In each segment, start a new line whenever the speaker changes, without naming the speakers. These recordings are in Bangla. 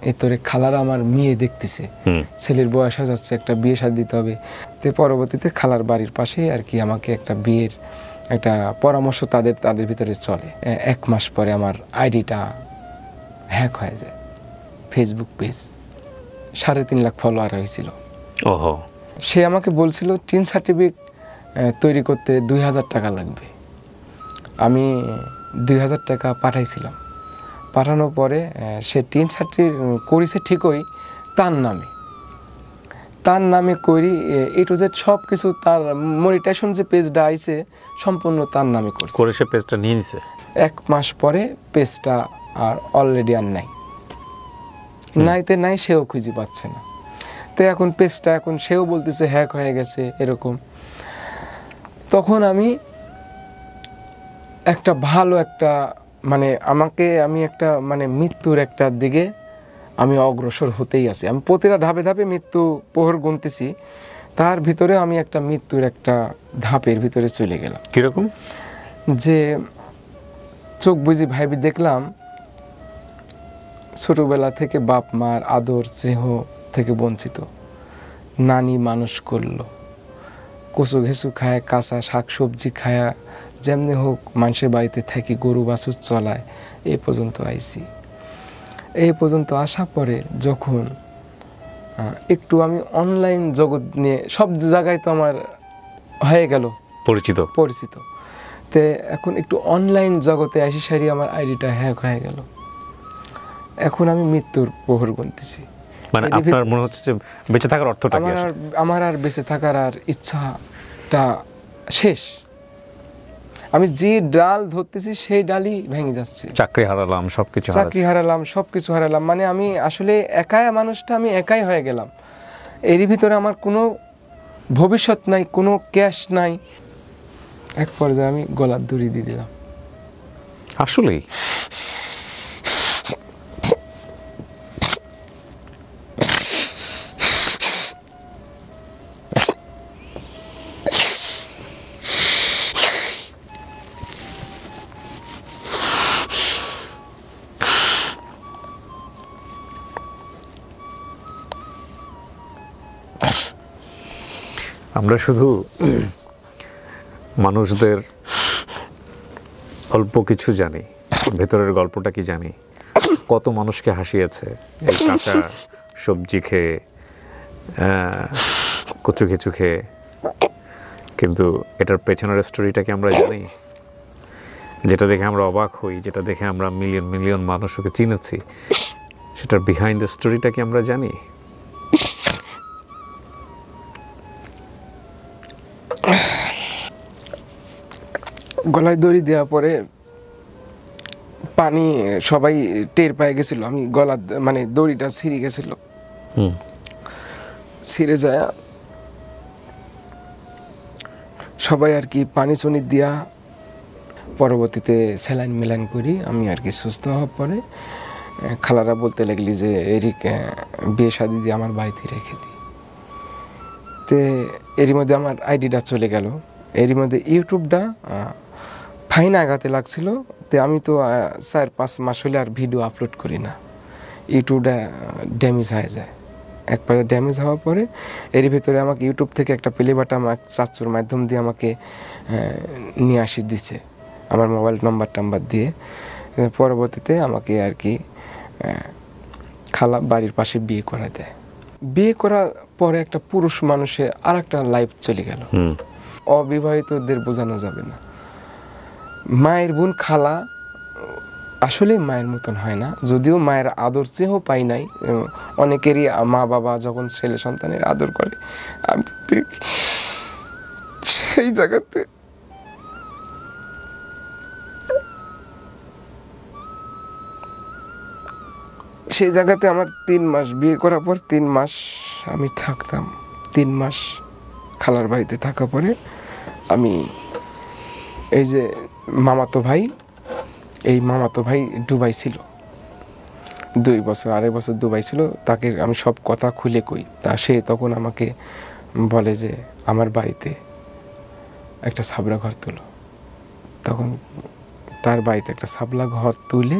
এই তোরে খালারা আমার মেয়ে দেখতেছে, ছেলের বয়স হয়ে যাচ্ছে, একটা বিয়ে শাদী দিতে হবে। তো পরবর্তীতে খালার বাড়ির পাশেই আর কি আমাকে একটা বিয়ের একটা পরামর্শ তাদের ভিতরে চলে। 1 মাস পরে আমার আইডিটা হ্যাক হয়ে যায়। ফেসবুক পেজ 3.5 লাখ ফলোয়ার হয়েছিল।
ওহো।
সে আমাকে বলছিল টিন সার্টিফিকেট তৈরি করতে 2000 টাকা লাগবে। আমি 2000 টাকা পাঠাইছিলাম। পাঠানোর পরে সে টিন সার্টিফিকেট করেছে ঠিকই তার নামে করি A to Z সব কিছু, তার মনিটাইজেশন যে পেজটা আইছে সম্পূর্ণ তার নামে করছে।
করে সে পেজটা নিয়ে নিছে।
1 মাস পরে পেজটা আর অলরেডি আর নাই, নাই সেও খুঁজে পাচ্ছে না। তো এখন পেজটা এখন সেও বলতেছে হ্যাক হয়ে গেছে এরকম। তখন আমি একটা ভালো একটা আমি একটা মৃত্যুর একটা দিকে আমি অগ্রসর হতেই আছি। আমি প্রতিটা ধাপে ধাপে মৃত্যু প্রহর গুনতেছি, তার ভিতরে আমি একটা মৃত্যুর একটা ধাপের ভিতরে চলে গেলাম।
কিরকম?
যে চোখ বুঝি ভাইবি দেখলাম ছোটবেলা থেকে বাপ মার আদর স্নেহ থেকে বঞ্চিত, নানি মানুষ করলো, কচু ঘেঁচু খায়, কাঁচা শাক সবজি খায়া যেমনি হোক মানুষের বাড়িতে থাকি, গরু বাছুর চলায় এই পর্যন্ত আইছি। এই পর্যন্ত আসার পরে যখন একটু আমি অনলাইন জগৎ নিয়ে সব জায়গায় তো আমার হয়ে গেল পরিচিত, তে এখন একটু অনলাইন জগতে আসি সারি আমার আইডিটা হ্যাক হয়ে গেল। এখন আমি মৃত্যুর প্রহর গুনতেছি।
মানে আপনার মনে হচ্ছে যে বেঁচে থাকার অর্থটা কি?
আমার আর বেঁচে থাকার আর ইচ্ছাটা শেষ। আমি যে ডাল ধরতেছি সেই ডালই ভেঙে যাচ্ছে।
চাকরি হারালাম, সবকিছু হারালাম। মানে আমি আসলে মানুষটা আমি একাই হয়ে গেলাম। এরই ভিতরে আমার কোনো ভবিষ্যৎ নাই, কোনো ক্যাশ নাই। এক পর্যায়ে আমি গলার দড়ি দিয়ে দিলাম। আসলেই আমরা শুধু মানুষদের অল্প কিছু জানি, ভেতরের গল্পটা কি জানি। কত মানুষকে হাসিয়েছে এই কাঁচা সবজি খেয়ে, কচু ঘেঁচু খেয়ে, কিন্তু এটার পেছনের স্টোরিটা কি আমরা জানি? যেটা দেখে আমরা অবাক হই, যেটা দেখে আমরা মিলিয়ন মিলিয়ন মানুষকে চিনেছি, সেটার বিহাইন্ড দ্য স্টোরিটা কি আমরা জানি?
গলায় দড়ি দেওয়ার পরে পানি সবাই টের পেয়ে গেছিল, আমি গলা দড়িটা ছিঁড়ে গেছিল। ছিঁড়ে যায় সবাই আর কি পানি চুনি দিয়া পরবর্তীতে স্যালাইন মেলাইন করি আমি আর কি সুস্থ হওয়ার পরে খালারা বলতে লাগলি যে এরিক বিয়ে শাদি দিয়ে আমার বাড়িতে রেখে দিই। তো এরই মধ্যে আমার আইডিটা চলে গেল। এরই মধ্যে ইউটিউবটা ফাইন আগাতে লাগছিল। তো আমি তো 4-5 মাস হলে আর ভিডিও আপলোড করি না, ইউটিউবটা ড্যামেজ হয়ে যায়। একবারে ড্যামেজ হওয়ার পরে এর ভিতরে আমাকে ইউটিউব থেকে একটা প্লে বাটন আমার চাচুর মাধ্যম দিয়ে আমাকে নিয়ে আসি দিছে, আমার মোবাইল নাম্বার দিয়ে। পরবর্তীতে আমাকে আর কি খালা বাড়ির পাশে বিয়ে করা দেয়। বিয়ে করার পরে একটা পুরুষ মানুষের আর একটা লাইফ চলে গেল। অবিবাহিতদের বোঝানো যাবে না। মায়ের বোন খালা আসলে মায়ের মতন হয় না, যদিও মায়ের আদর চেয়েও পাই নাই। অনেকেরই মা বাবা যখন ছেলে সন্তানের আদর করে, আমি তো দেখি সেই জায়গাতে আমার 3 মাস বিয়ে করার পর 3 মাস আমি থাকতাম। 3 মাস খালার বাড়িতে থাকার পরে আমি এই যে মামাতো ভাই দুবাই ছিল, 2 বছর 2.5 বছর দুবাই ছিল। তাকে আমি সব কথা খুলে কই, সে তখন আমাকে বলে যে আমার বাড়িতে একটা ছাবরা ঘর তুলো। তখন তার বাড়িতে একটা ছাবলা ঘর তুলে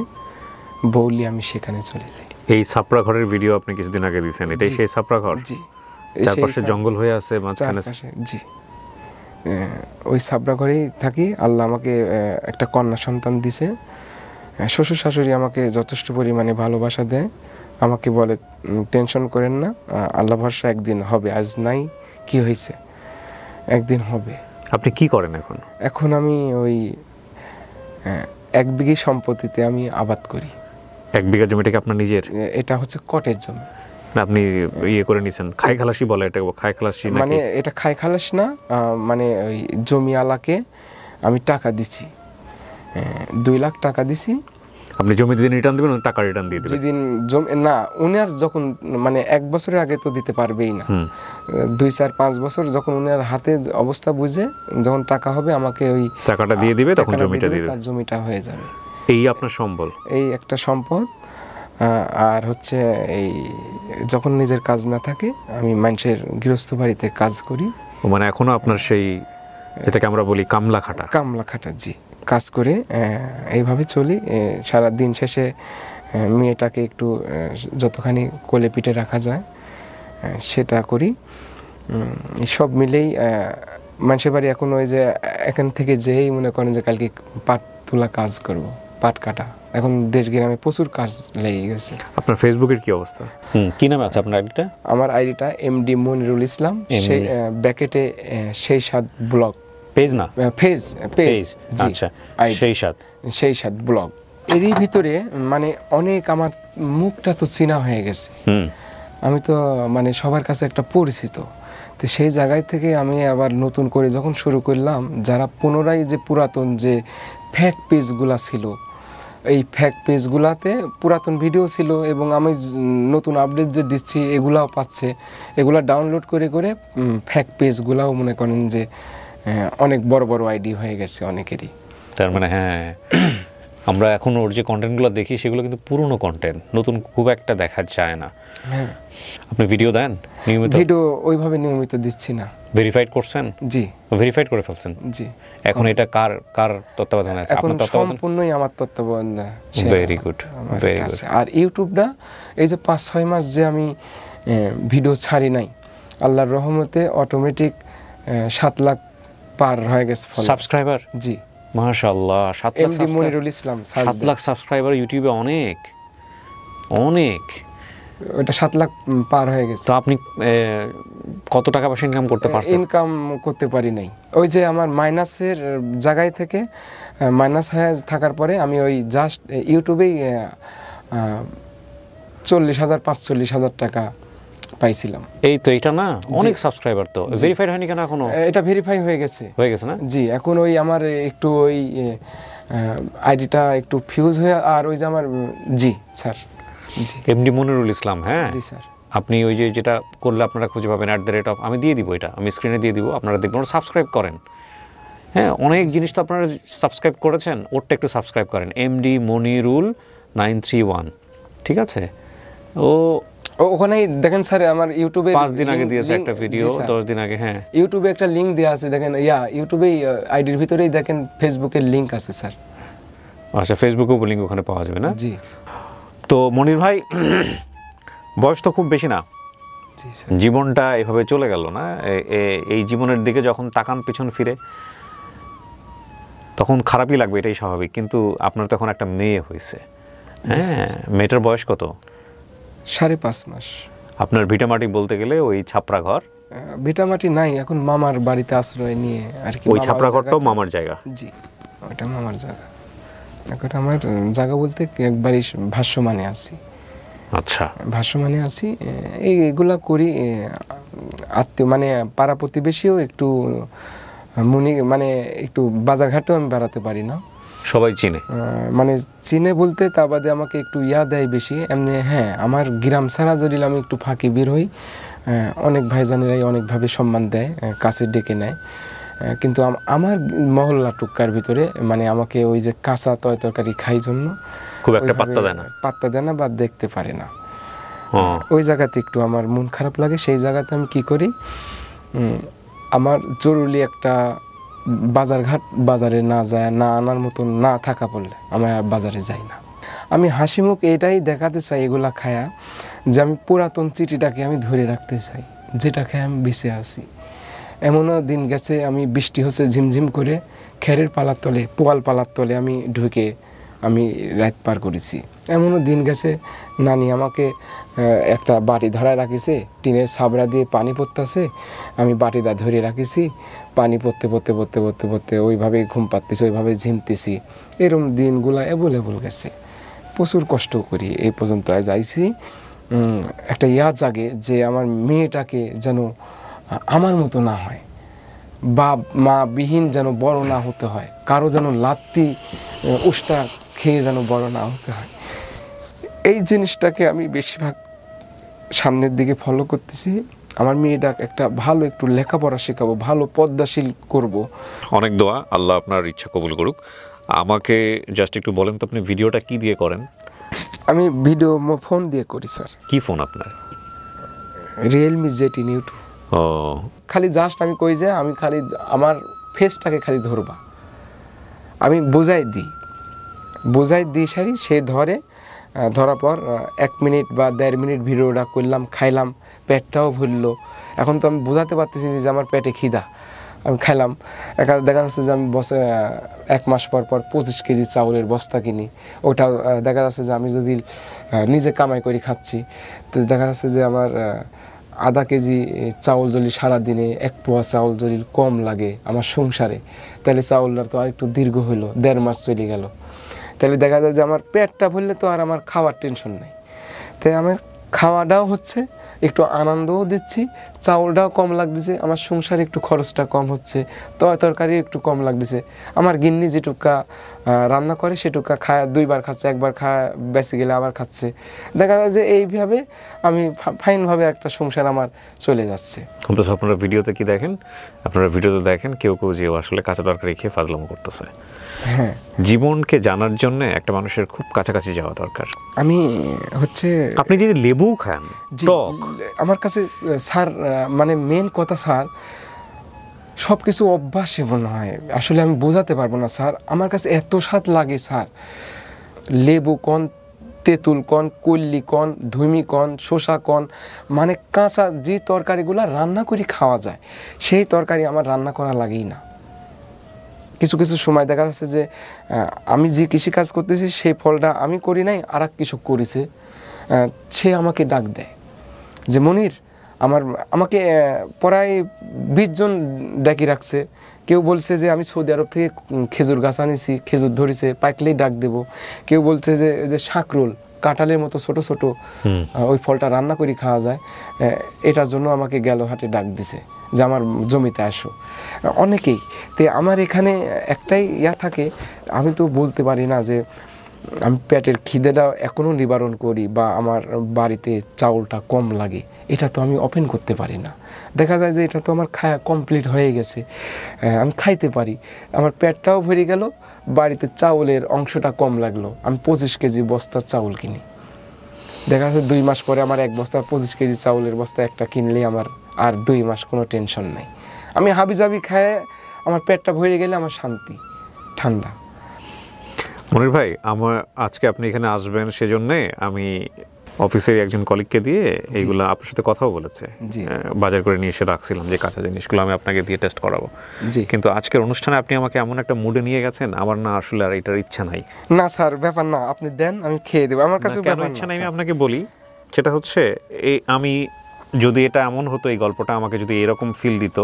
বউলি আমি সেখানে চলে যাই।
এই ছাপড়া ঘরের ভিডিও আপনি কিছুদিন আগে দিয়েছেন, এটাই সেই ছাপড়া ঘর?
জি,
চারপাশে জঙ্গল হয়ে আছে মাঝখানে?
জি, ওই ছাপড়া ঘরেই থাকি। আল্লাহ আমাকে একটা কন্যা সন্তান দিছে। শ্বশুর শাশুড়ি আমাকে যথেষ্ট পরিমাণে ভালোবাসা দেয়, আমাকে বলে টেনশন করেন না, আল্লাহ ভরসা, একদিন হবে, আজ নাই কি হয়েছে, একদিন হবে।
আপনি কি করেন এখন?
এখন আমি ওই 1 বিঘি সম্পত্তিতে আমি আবাদ করি।
1 বিঘা জমিটা কি আপনার নিজের?
এটা হচ্ছে কটের জমি।
না, আপনি ইয়ে করে নিছেন, খাই খালাসি বলে এটা, খাই খালাসি নাকি?
মানে এটা খাই খালাস না, মানে ওই জমিওয়ালাকে আমি টাকা দিছি, 2 লাখ টাকা দিছি।
আপনি জমি দিন রিটার্ন দিবেন, টাকা রিটার্ন দিয়ে দিবেন?
যেদিন জমি না, উনার যখন মানে 1 বছরের আগে তো দিতে পারবেই না, 2, 4, 5 বছর যখন উনার হাতে অবস্থা বুঝে যখন টাকা হবে আমাকে ওই
টাকাটা দিয়ে দিবে, তখন জমিটা দিয়ে দিবে,
তার জমিটা হয়ে যাবে।
এই আপনার সম্বল, এই
একটা সম্পদ। আর হচ্ছে এই যখন নিজের কাজ না থাকে আমি মানুষের গৃহস্থ বাড়িতে কাজ করি।
মানে এখনো আপনার সেই যেটাকে আমরা বলি কামলা খাটা,
জি, কাজ করে এইভাবে চলি। সারা দিন শেষে মেয়েটাকে একটু যতখানি কোলে পিঠে রাখা যায় সেটা করি। সব মিলেই মানুষের বাড়ি এখন ওই যে এখান থেকে যেই মনে করেন যে কালকে পাট তোলা কাজ করব, পাট কাটা, এখন দেশ গ্রামে প্রচুর কাজ লেগে গেছে।
আপনার ফেসবুকের কি অবস্থা? কি নাম আছে আপনার আইডিটা?
আমার আইডিটা এমডি মনিরুল ইসলাম, সেই ব্যাকেটে সেই সাত ব্লগ,
পেজ না
পেজ,
আচ্ছা, সেই সাত
ব্লগ। এরই ভিতরে মানে অনেক আমার মুখটা তো চেনা হয়ে গেছে, আমি তো মানে সবার কাছে একটা পরিচিত। তো সেই জায়গায় থেকে আমি আবার নতুন করে যখন শুরু করলাম, যারা পুনরায় যে পুরাতন যে ফ্যাক পেজগুলা ছিল, এই ফ্যাক পেজগুলাতে পুরাতন ভিডিও ছিল এবং আমি নতুন আপডেট যে দিচ্ছি এগুলাও পাচ্ছে, এগুলা ডাউনলোড করে করে ফ্যাক পেজগুলাও মনে করেন যে অনেক বড় বড় আইডি হয়ে গেছে অনেকেরই।
তার মানে হ্যাঁ, আমরা এখন ওর যে কন্টেন্টগুলো দেখি সেগুলো কিন্তু পুরনো কন্টেন্ট, নতুন খুব একটা দেখা যায় না।
হ্যাঁ,
আপনি ভিডিও দেন নিয়মিত?
ভিডিও ওইভাবে নিয়মিত দিচ্ছি না।
ভেরিফাইড করছেন?
জি,
ভেরিফাইড করে ফেলছেন?
জি।
এখন এটা কার তত্ত্বাবধানে আছে?
আপনার তত্ত্বাবধানে? সম্পূর্ণই আমার তত্ত্বাবধানে।
Very good, very good.
আর ইউটিউবটা এই যে 5-6 মাস যে আমি ভিডিও ছাড়ি নাই, আল্লাহর রহমতে অটোমেটিক 7 লাখ পার হয়ে গেছে
সাবস্ক্রাইবার।
জি,
মাশাআল্লাহ, 7 লাখ।
এমডি মনিরুল ইসলাম,
7 লাখ সাবস্ক্রাইবার ইউটিউবে, অনেক অনেক।
ওটা 7 লাখ পার হয়ে গেছে।
তো আপনি কত টাকা পয়সা ইনকাম করতে পারছেন?
ইনকাম করতে পারি নাই। ওই যে আমার মাইনাসের জায়গায় থেকে মাইনাস হয়ে থাকার পরে আমি ওই জাস্ট ইউটিউবেই 40,000-45,000 টাকা পাইছিলাম।
এই তো, এটা না অনেক সাবস্ক্রাইবার, তো ভেরিফাইড হয়নি কেন এখনো?
এটা ভেরিফাই হয়ে গেছে
না?
জি, এখন ওই আমার একটু ওই আইডিটা একটু ফিউজ হয়ে, আর ওই যে আমার জি স্যার, জি,
এমডি মনিরুল ইসলাম। হ্যাঁ
জি স্যার,
আপনি ওই যে যেটা করলে আপনারা খুঁজে পাবেন @, আমি দিয়ে দিব, এটা আমি স্ক্রিনে দিয়ে দিব, আপনারা দেখবেন, সাবস্ক্রাইব করেন। হ্যাঁ, অনেক জিনিস তো আপনারা সাবস্ক্রাইব করেছেন, ওরটা একটু সাবস্ক্রাইব করেন, এমডি মনিরুল 931, ঠিক আছে?
ওখানেই দেখেন স্যার, আমার ইউটিউবে
5 দিন আগে দিয়েছে একটা ভিডিও, 10 দিন আগে। হ্যাঁ,
ইউটিউবে একটা লিংক দেওয়া আছে, দেখেন ইউটিউবেই আইডির ভিতরেই দেখেন ফেসবুকের লিংক আছে স্যার।
আচ্ছা, ফেসবুকেও লিংক ওখানে পাওয়া যাবে না?
জি।
তো মনির ভাই, বয়স তো খুব বেশি না,
জি স্যার।
জীবনটা এভাবে চলে গেল না, এই জীবনের দিকে যখন তাকান পিছন ফিরে তখন খারাপই লাগবে, এটাই স্বাভাবিক। কিন্তু আপনার তখন একটা মেয়ে হয়েছে, হ্যাঁ, মেয়েটার বয়স কত?
5.5 মাস।
আপনার ভিটামাটি বলতে গেলে ওই ছাপড়া ঘর?
ভিটামাটি নাই, এখন মামার বাড়িতে আশ্রয় নিয়ে আর কি।
ওই ছাপড়া ঘরটাও মামার জায়গা?
জি, ওটা মামার জায়গা। এখন আমার জায়গা বলতে একবারই ভাষ্যমানে আছি।
আচ্ছা,
ভাষ্যমানে আছি, এইগুলা করি। আত্মীয় মানে পাড়া প্রতিবেশীও একটু মানে একটু বাজারঘাটেও আমি বেড়াতে পারি না,
সবাই চিনে,
মানে চিনে বলতে তা বাদে আমাকে একটু দেয় বেশি এমনি। হ্যাঁ, আমার গ্রাম ছাড়া যদি আমি একটু ফাঁকি বের হই, অনেক ভাইজানেরাই অনেকভাবে সম্মান দেয়, কাছে ডেকে নেয়। কিন্তু আমার মহল্লা টুক্কার ভিতরে মানে আমাকে ওই যে কাঁচা তরকারি খাই জন্য
খুব একটা পাত্তা দেয় না
বা দেখতে পারে না। ওই জায়গাতে একটু আমার মন খারাপ লাগে। সেই জায়গাতে আমি কি করি, আমার জরুরি একটা বাজারে না যায়, না আনার মতন না থাকা পড়লে আমি বাজারে যাই না। আমি হাসি মুখ এটাই দেখাতে চাই এগুলা খায়া, যে আমি পুরাতন চিঠিটাকে আমি ধরে রাখতে চাই, যেটা খেয়ে আমি বেঁচে আছি। এমনও দিন গেছে আমি বৃষ্টি হচ্ছে ঝিমঝিম করে, খেরের পালার তলে, পোয়াল পালার তলে আমি ঢুকে আমি রাত পার করেছি। এমনও দিন গেছে নানি আমাকে একটা বাটি ধরায় রাখিছে, টিনের ছাবড়া দিয়ে পানি পড়তেছে, আমি বাটিটা ধরে রাখিছি, পানি পড়তে পড়তে পড়তে পড়তে পড়তে ওইভাবেই ঘুম পাচ্তেছি, ওইভাবে ঝিমতেছি। এরকম দিনগুলা অ্যাভেলেবল গেছে, প্রচুর কষ্ট করি এই পর্যন্ত আজ আইছি। একটা জাগে যে আমার মেয়েটাকে যেন আমার মতো না হয়, বাপ মা বিহীন যেন বড় না হতে হয়, কারো যেন লাত্তি উষ্টা খেয়ে যেন বড় না হতে হয়। এই জিনিসটাকে আমি বেশিরভাগ সামনের দিকে ফলো করতেছি। আমার মেয়েটা একটা ভালো একটু লেখাপড়া শেখাবো, ভালো পদ্মাশীল করব।
অনেক দোয়া, আল্লাহ আপনার ইচ্ছা কবুল করুক। আমাকে জাস্ট একটু বলেন তো আপনি ভিডিওটা কি দিয়ে করেন?
আমি ভিডিও ফোন দিয়ে করি স্যার।
কি ফোন আপনার?
Realme Z10 YouTube.
ও,
খালি জাস্ট আমি কই যে আমি খালি আমার ফেসটাকে খালি ধরবা, আমি বোঝাই দিই সারি, সে ধরে, ধরার পর 1 মিনিট বা 1.5 মিনিট ভিডিওটা করলাম, খাইলাম, পেটটাও ভরলো। এখন তো আমি বোঝাতে পারতেছি যে আমার পেটে খিদা, আমি খাইলাম। দেখা যাচ্ছে যে আমি 1 মাস পর 25 কেজি চাউলের বস্তা কিনি, ওটা দেখা যাচ্ছে যে আমি যদি নিজে কামাই করে খাচ্ছি, তো দেখা যাচ্ছে যে আমার আধা কেজি চাউল যদি সারাদিনে 1 পোয়া চাউল যদি কম লাগে আমার সংসারে, তাহলে চাউলটা তো আর একটু দীর্ঘ হলো, 1.5 মাস চলে গেল। তাহলে দেখা যায় যে আমার পেটটা ভরলে তো আর আমার খাওয়ার টেনশন নেই। তাই আমার খাওয়াটাও হচ্ছে, একটু আনন্দও দিচ্ছি, চাউলটাও কম লাগতেছে, আমার সংসারে একটু খরচটা কম হচ্ছে, তরকারি একটু কম লাগতেছে। আমার গিন্নি যেটুকা রান্না করে সেটুকা খায়, 2 বার খাচ্ছে, 1 বার খায় বেঁচে গেলে আবার খাচ্ছে। দেখা যায় যে এইভাবে আমি ফাইনভাবে একটা সংসার আমার চলে যাচ্ছে।
অন্তত আপনারা ভিডিওতে কি দেখেন? আপনারা ভিডিওতে দেখেন কেউ যে আসলে কাঁচা তরকারি খেয়ে ফাজলামো করতেছে।
হ্যাঁ,
জীবনকে জানার জন্য একটা মানুষের খুব কাছাকাছি যাওয়া দরকার।
আমি হচ্ছে
আপনি যদি লেবু খান টক,
আমার কাছে স্যার মানে মেন কথা স্যার, সব কিছু অভ্যাসে মনে হয়, আসলে আমি বোঝাতে পারবো না স্যার। আমার কাছে এত স্বাদ লাগে স্যার, লেবু কন, তেঁতুল কন, কল্লি কন, ধুমি কন, শসা কন, মানে কাঁচা যে তরকারিগুলো রান্না করে খাওয়া যায় সেই তরকারি আমার রান্না করা লাগেই না। কিছু কিছু সময় দেখা যাচ্ছে যে আমি যে কৃষিকাজ করতেছি সেই ফলটা আমি করি নাই, আর এক কৃষক করেছে, সে আমাকে ডাক দেয় যে মনির, আমাকে প্রায় 20 জন ডাকি রাখছে। কেউ বলছে যে আমি সৌদি আরব থেকে খেজুর গাছ আনিছি, খেজুর ধরেছে, পাকলেই ডাক দেব। কেউ বলছে যে শাকরোল, কাঁঠালের মতো ছোট ছোট ওই ফলটা রান্না করে খাওয়া যায়, এটার জন্য আমাকে গেল হাটে ডাক দিছে যে আমার জমিতে আসো। অনেকেই তো আমার এখানে একটাই থাকে, আমি তো বলতে পারি না যে আমি পেটের খিদেটা এখনও নিবারণ করি বা আমার বাড়িতে চাউলটা কম লাগে, এটা তো আমি ওপেন করতে পারি না। দেখা যায় যে এটা তো আমার খাওয়া কমপ্লিট হয়ে গেছে, আমি খাইতে পারি, আমার পেটটাও ভরে গেল, বাড়িতে চাউলের অংশটা কম লাগলো, আমি 25 কেজি বস্তা চাউল কিনি। দেখা যাচ্ছে 2 মাস পরে আমার 1 বস্তা 25 কেজি চাউলের বস্তা একটা কিনলে আমার আর 2 মাস কোনো টেনশন নাই। আমি হাবিজাবি খায় আমার পেটটা ভরে গেলে আমার শান্তি, ঠান্ডা।
মনির ভাই, আজকে আপনি এখানে আসবেন সেজন্যে আমি অফিসের একজন কলিগকে দিয়ে এইগুলো আপনার সাথে কথাও বলেছে, বাজার করে নিয়ে এসে রাখছিলাম যে কাঁচা জিনিসগুলো আমি আপনাকে দিয়ে টেস্ট করাবো। কিন্তু আজকের অনুষ্ঠানে আপনি আমাকে এমন একটা মুডে নিয়ে গেছেন, আমার না আসলে আর এটার ইচ্ছা নাই।
না স্যার, ব্যাপার না, আপনি দেন, আমি খেয়ে দেবো, আমার কাছে ব্যাপার
ইচ্ছা নাই। আমি আপনাকে বলি, সেটা হচ্ছে আমি যদি এটা এমন হতো, এই গল্পটা আমাকে যদি এরকম ফিল দিত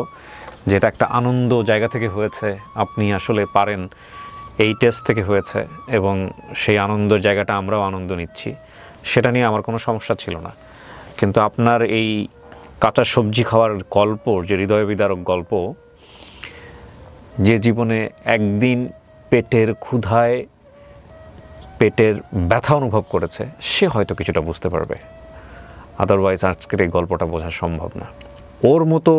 যে এটা একটা আনন্দ জায়গা থেকে হয়েছে, আপনি আসলে পারেন, এই টেস্ট থেকে হয়েছে এবং সেই আনন্দের জায়গাটা আমরাও আনন্দ নিচ্ছি, সেটা নিয়ে আমার কোনো সমস্যা ছিল না। কিন্তু আপনার এই কাঁচা সবজি খাওয়ার গল্প, যে হৃদয় বিদারক গল্প, যে জীবনে একদিন পেটের ক্ষুধায় পেটের ব্যথা অনুভব করেছে, সে হয়তো কিছুটা বুঝতে পারবে, আদারওয়াইজ আজকের এই গল্পটা বোঝা সম্ভব না। ওর মতো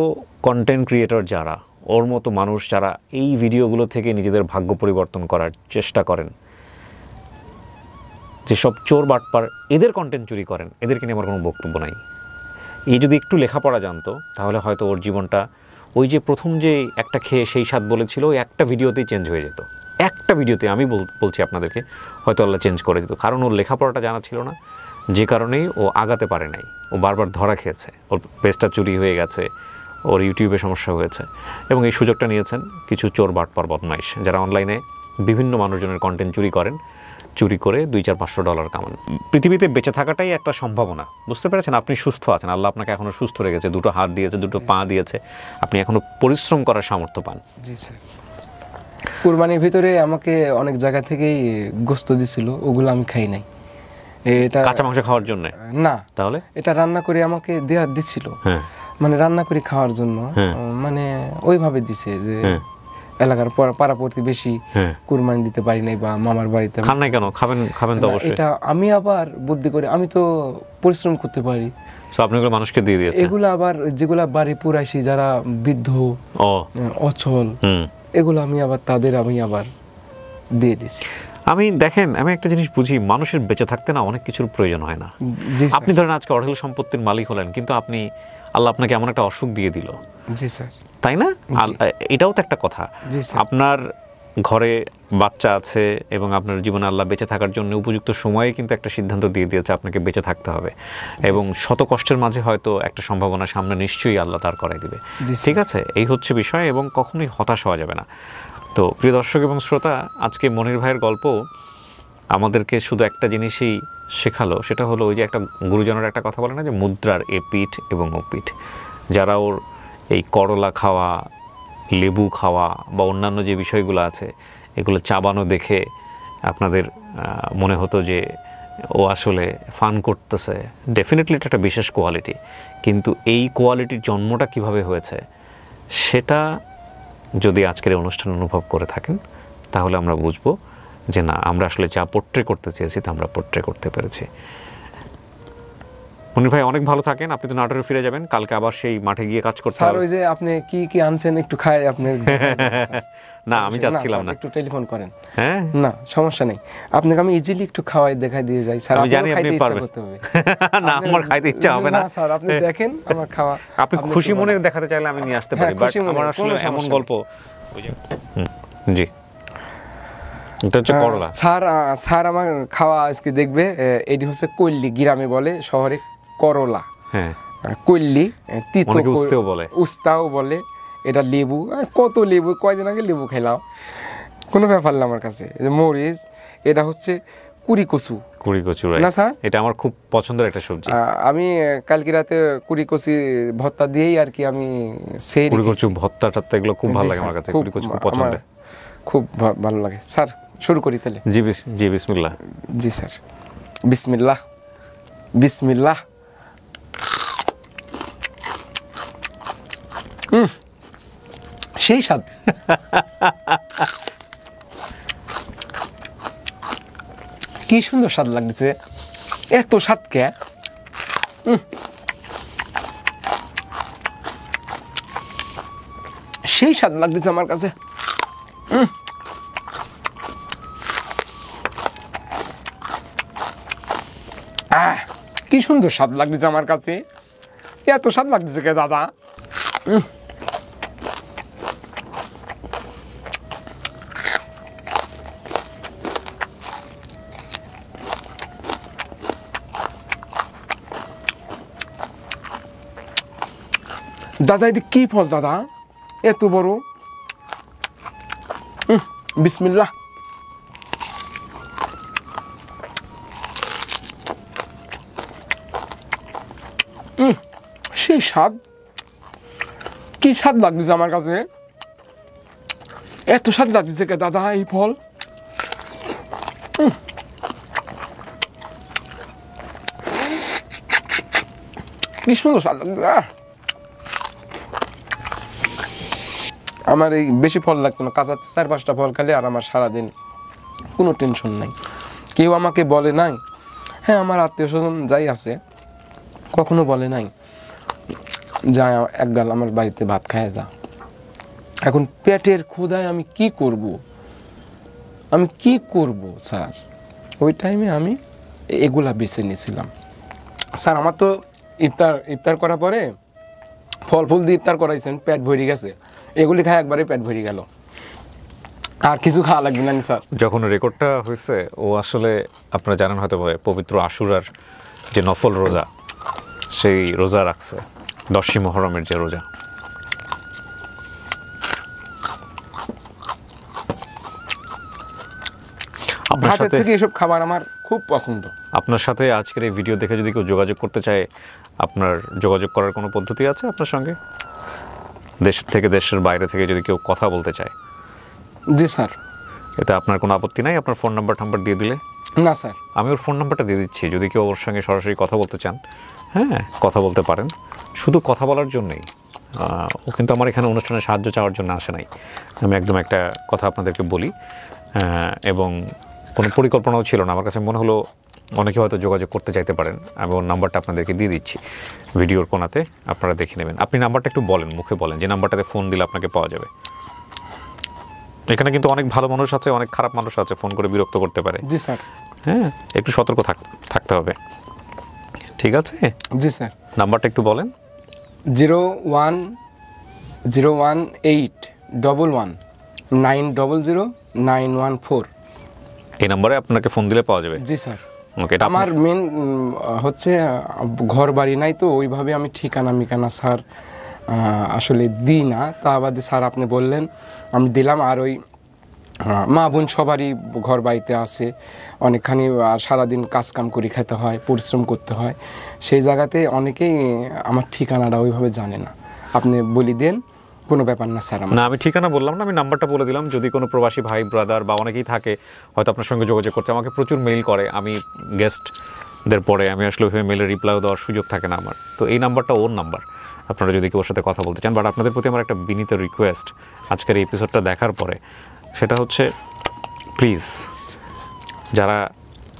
কন্টেন্ট ক্রিয়েটর যারা, ওর মতো মানুষ যারা এই ভিডিওগুলো থেকে নিজেদের ভাগ্য পরিবর্তন করার চেষ্টা করেন, যেসব চোর বাটপার এদের কন্টেন্ট চুরি করেন, এদেরকে নিয়ে আমার কোনো বক্তব্য নাই। এই যদি একটু লেখাপড়া জানতো তাহলে হয়তো ওর জীবনটা ওই যে প্রথম যে একটা খেয়ে সেই স্বাদ বলেছিল, ওই একটা ভিডিওতেই চেঞ্জ হয়ে যেত। একটা ভিডিওতে আমি বলছি আপনাদেরকে হয়তো আল্লাহ চেঞ্জ করে দিত, কারণ ওর লেখাপড়াটা জানা ছিল না, যে কারণেই ও আগাতে পারে নাই। ও বারবার ধরা খেয়েছে, ওর পেজটা চুরি হয়ে গেছে, ওর ইউটিউবে সমস্যা হয়েছে, এবং এই সুযোগটা নিয়েছেন কিছু চোর বাটপার বদমাইশ যারা অনলাইনে বিভিন্ন মানুষজনের কন্টেন্ট চুরি করেন, চুরি করে $200-500 কামান। পৃথিবীতে বেঁচে থাকাটাই একটা সম্ভাবনা, বুঝতে পেরেছেন? আপনি সুস্থ আছেন, আল্লাহ আপনাকে এখনও সুস্থ রেখেছে, 2 হাত দিয়েছে, 2 পা দিয়েছে, আপনি এখনও পরিশ্রম করার সামর্থ্য পান।
জি স্যার। কুরবানির ভিতরে আমাকে অনেক জায়গা থেকেই গোস্ত দিছিল, ওগুলো আমি খাই নাই। এটা
কাঁচা মাংস খাওয়ার জন্য
না,
তাহলে
এটা রান্না করে আমাকে দিচ্ছিল,
হ্যাঁ,
মানে রান্না করে খাওয়ার জন্য, মানে ওইভাবে দিছে যে এলাকার পাড়া প্রতিবেশী কুরবানি দিতে পারি নাই বা মামার বাড়িতে
খান নাই কেন? খাবেন তো অবশ্যই।
এটা আমি আবার বুদ্ধি করে, আমি তো পরিশ্রম করতে পারি,
সো আপনি এগুলো মানুষকে দিয়ে দিয়েছেন।
এগুলো আবার যেগুলা বাড়ি পুরাইছি, যারা বৃদ্ধ অচল, এগুলো আমি আবার দিয়ে দিছি।
আমি দেখেন, আমি একটা জিনিস বুঝি, মানুষের বেঁচে থাকতে না অনেক কিছুর প্রয়োজন হয় না। আপনি ধরেন আজকে অঢেল সম্পত্তির মালিক হলেন, কিন্তু আল্লাহ আপনাকে এমন একটা অসুখ দিয়ে দিল,
জি স্যার,
তাই না? এটাও তো একটা কথা। আপনার ঘরে বাচ্চা আছে এবং আপনার জীবনে আল্লাহ বেঁচে থাকার জন্য উপযুক্ত সময়ে কিন্তু একটা সিদ্ধান্ত দিয়ে দিয়েছে আপনাকে বেঁচে থাকতে হবে, এবং শত কষ্টের মাঝে হয়তো একটা সম্ভাবনা সামনে নিশ্চয়ই আল্লাহ তার করাই দিবে। ঠিক আছে, এই হচ্ছে বিষয়, এবং কখনোই হতাশ হওয়া যাবে না। তো প্রিয় দর্শক এবং শ্রোতা, আজকে মনির ভাইয়ের গল্প আমাদেরকে শুধু একটা জিনিসই শেখালো, সেটা হলো ওই যে একটা গুরুজনের একটা কথা বলে না, যে মুদ্রার এ পিঠ এবং ও পিঠ। যারা ওর এই করলা খাওয়া, লেবু খাওয়া বা অন্যান্য যে বিষয়গুলো আছে এগুলো চাবানো দেখে আপনাদের মনে হতো যে ও আসলে ফান করতেছে, ডেফিনেটলি এটা একটা বিশেষ কোয়ালিটি, কিন্তু এই কোয়ালিটির জন্মটা কিভাবে হয়েছে সেটা যদি আজকের এই অনুষ্ঠান অনুভব করে থাকেন, তাহলে আমরা বুঝবো যে না, আমরা আসলে যা পোট্রে করতে চেয়েছি তা আমরা পোট্রে করতে পেরেছি। মনির ভাই অনেক ভালো থাকেন, আপনি তো নাটোরে ফিরে যাবেন, কালকে আবার সেই মাঠে গিয়ে কাজ করতে হবে।
স্যার, ওই যে আপনি কি আনছেন একটু খাই আপনি।
না, আমি যাচ্ছিলাম না,
একটু টেলিফোন করেন।
হ্যাঁ,
না সমস্যা নেই, আপনাকে আমি ইজিলি একটু খাওয়াই দেখাই দিয়ে যাই। স্যার,
আমি জানি আপনি পারবেন। না, আমার খাইতে ইচ্ছা হবে না
স্যার, আপনি দেখেন আমার খাওয়া,
আপনি খুশি মনে দেখাতে চাইলে আমি নিয়ে আসতে পারি, বাট আমার আসলে এমন গল্প, জি, এটা হচ্ছে করলা।
স্যার আমার খাওয়া আজকে দেখবে, এটি হচ্ছে কল্লি, গ্রামে বলে, শহরে করলা। হ্যাঁ, কল্লি, তিতো উস্তাও বলে। এটা লেবু, কত লেবু, কয়দিন আগে লেবু খেলাম, কোনো ব্যাপার না আমার কাছে। মরিচ, এটা হচ্ছে কুড়িকচু না স্যার,
এটা আমার খুব পছন্দের একটা সবজি।
আমি কালকে রাতে কুড়িকচি ভর্তা দিয়েই আর কি আমি সেই
কুড়িকচু ভর্তাটা এগুলো খুব ভালো লাগে আমার কাছে, কুড়িকচু খুব পছন্দের,
খুব ভালো লাগে। স্যার শুরু করি তাহলে?
জি বিসমিল্লাহ।
জি স্যার, বিসমিল্লাহ বিসমিল্লাহ। সেই স্বাদ, কি সুন্দর স্বাদ লাগছে, এত স্বাদ কে? সেই স্বাদ লাগতেছে আমার কাছে। কি সুন্দর স্বাদ লাগতেছে আমার কাছে, এত স্বাদ লাগতেছে কে দাদা? দাদা এটা কি ফল দাদা, এত বড়? বিসমিল্লাহ। সেই স্বাদ, কি স্বাদ লাগতেছে আমার কাছে, এত স্বাদ লাগতেছে কে দাদা এই ফল? কি সুন্দর স্বাদ লাগতেছে। আমার এই বেশি ফল লাগতো না, কাঁচা 4-5টা ফল খেলে আর আমার সারাদিন কোনো টেনশন নাই। কেউ আমাকে বলে নাই, হ্যাঁ আমার আত্মীয় স্বজন যাই আছে কখনো বলে নাই যা এক গাল আমার বাড়িতে ভাত খায় যা। এখন পেটের ক্ষুধায় আমি কি করব স্যার? ওই টাইমে আমি এগুলা বেছে নিয়েছিলাম। স্যার আমার তো ইফতার করার পরে ফল ফুল দিয়ে ইফতার করাইছেন, পেট ভরে গেছে, এগুলি খায় একবারে পেট ভরে গেল। আর কিছু খাওয়া লাগবে না স্যার।
যখন রেকর্ডটা হয়েছে ও আসলে আপনারা জানেন হয়তো পবিত্র আশুরার যে নফল রোজা, সেই রোজা রাখছে, 10ই মুহররমের যে রোজা।
ভাতের থেকে এসব খাবার আমার খুব পছন্দ।
আপনার সাথে আজকের এই ভিডিও দেখে যদি কেউ যোগাযোগ করতে চায়, আপনার যোগাযোগ করার কোনো পদ্ধতি আছে আপনার সঙ্গে? দেশ থেকে, দেশের বাইরে থেকে যদি কেউ কথা বলতে চায়?
জি স্যার।
এতে আপনার কোনো আপত্তি নাই আপনার ফোন নাম্বার দিয়ে দিলে?
না স্যার।
আমি ওর ফোন নাম্বারটা দিয়ে দিচ্ছি, যদি কেউ ওর সঙ্গে সরাসরি কথা বলতে চান, হ্যাঁ কথা বলতে পারেন। শুধু কথা বলার জন্যই, ও কিন্তু আমার এখানে অনুষ্ঠানে সাহায্য চাওয়ার জন্য আসে নাই। আমি একদম একটা কথা আপনাদেরকে বলি, এবং কোনো পরিকল্পনাও ছিল না। আমার কাছে মনে হলো অনেকে হয়তো যোগাযোগ করতে চাইতে পারেন, আমি ওর নাম্বারটা আপনাদেরকে দিয়ে দিচ্ছি ভিডিওর কোনাতে, আপনারা দেখে নেবেন। আপনি নাম্বারটা একটু বলেন, মুখে বলেন যে নাম্বারটাতে ফোন দিলে আপনাকে পাওয়া যাবে। এখানে কিন্তু অনেক ভালো মানুষ আছে, অনেক খারাপ মানুষ আছে, ফোন করে বিরক্ত করতে পারে।
জি স্যার।
হ্যাঁ, একটু সতর্ক থাকতে হবে, ঠিক আছে?
জি স্যার।
নাম্বারটা একটু বলেন।
010119109000914।
এই নাম্বারে আপনাকে ফোন দিলে পাওয়া যাবে?
জি স্যার।
ওকে।
আমার মেন হচ্ছে ঘর বাড়ি নাই, তো ওইভাবে আমি ঠিকানা স্যার আসলে দিই না। তা বাদে স্যার আপনি বললেন, আমি দিলাম। আর ওই মা বোন সবারই ঘর বাড়িতে আছে, অনেকখানি সারাদিন কাজকাম করে খেতে হয়, পরিশ্রম করতে হয়। সেই জায়গাতে অনেকেই আমার ঠিকানাটা ওইভাবে জানে না। আপনি বলি দেন, কোনো ব্যাপার না স্যার।
না, আমি ঠিকানা বললাম না, আমি নাম্বারটা বলে দিলাম। যদি কোনো প্রবাসী ভাই ব্রাদার বা অনেকেই থাকে হয়তো আপনার সঙ্গে যোগাযোগ করতে, আমাকে প্রচুর মেইল করে, আমি গেস্টদের পরে আমি আসলে ওইভাবে মেলের রিপ্লাইও দেওয়ার সুযোগ থাকে না আমার। তো এই নাম্বারটা ওর নাম্বার, আপনারা যদি কেউ ওর সাথে কথা বলতে চান। বাট আপনাদের প্রতি আমার একটা বিনীত রিকোয়েস্ট আজকের এই এপিসোডটা দেখার পরে, সেটা হচ্ছে প্লিজ যারা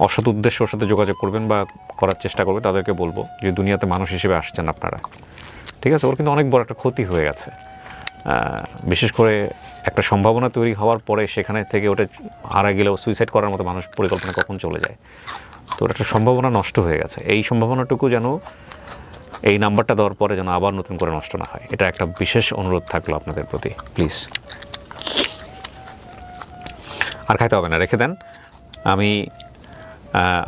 অসৎ উদ্দেশ্যে ওর সাথে যোগাযোগ করবেন বা করার চেষ্টা করবে, তাদেরকে বলবো যে দুনিয়াতে মানুষ হিসেবে আসছেন আপনারা, ঠিক আছে? ওর কিন্তু অনেক বড় একটা ক্ষতি হয়ে গেছে। বিশেষ করে একটা সম্ভাবনা তৈরি হওয়ার পরে সেখানে থেকে ওটা হারা গেলেও সুইসাইড করার মতো মানুষ পরিকল্পনা কখন চলে যায়। তো ওর একটা সম্ভাবনা নষ্ট হয়ে গেছে। এই সম্ভাবনাটুকু যেন এই নাম্বারটা দেওয়ার পরে যেন আবার নতুন করে নষ্ট না হয়, এটা একটা বিশেষ অনুরোধ থাকলো আপনাদের প্রতি, প্লিজ। আর খাইতে হবে না, রেখে দেন। আমি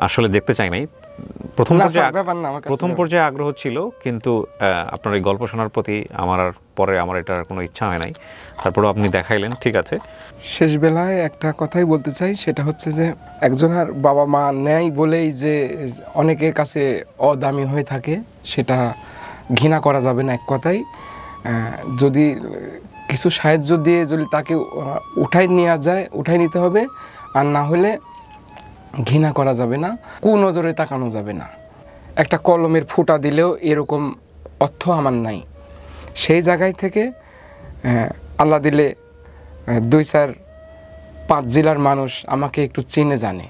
আসলে দেখতে চাই নাই। প্রথম পর্যায়ে আগ্রহ ছিল, কিন্তু আপনার এই গল্প শোনার প্রতি আমার এটার কোনো ইচ্ছা হয় নাই। তারপরেও আপনি দেখাইলেন, ঠিক আছে।
শেষ বেলায় একটা কথাই বলতে চাই, সেটা হচ্ছে যে একজনের বাবা মা নেয় বলেই যে অনেকের কাছে অদামি হয়ে থাকে, সেটা ঘৃণা করা যাবে না। এক কথাই যদি কিছু সাহায্য দিয়ে যদি তাকে উঠাই নিতে হবে, আর না হলে ঘৃণা করা যাবে না, কুনজরে তাকানো যাবে না। একটা কলমের ফুটা দিলেও এরকম অর্থ আমার নাই। সেই জায়গায় থেকে আল্লাহ দিলে 2-4-5 জেলার মানুষ আমাকে একটু চিনে জানে।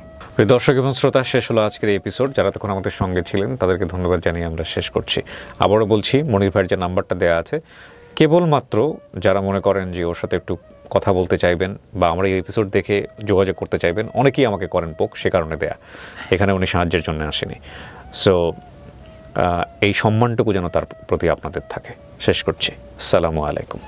দর্শক এবং শ্রোতা, শেষ হলো আজকের এই এপিসোড। যারা তখন আমাদের সঙ্গে ছিলেন তাদেরকে ধন্যবাদ জানিয়ে আমরা শেষ করছি। আবারও বলছি, মনির ভাইয়ের যে নাম্বারটা দেওয়া আছে, কেবলমাত্র যারা মনে করেন যে ওর সাথে একটু কথা বলতে চাইবেন বা আমরা এই এপিসোড দেখে যোগাযোগ করতে চাইবেন, অনেকেই আমাকে করেন পোক, সে কারণে দেয়া। এখানে উনি সাহায্যের জন্য আসেনি। সো এই সম্মানটুকু যেন তার প্রতি আপনাদের থাকে। শেষ করছি। আসসালামু আলাইকুম।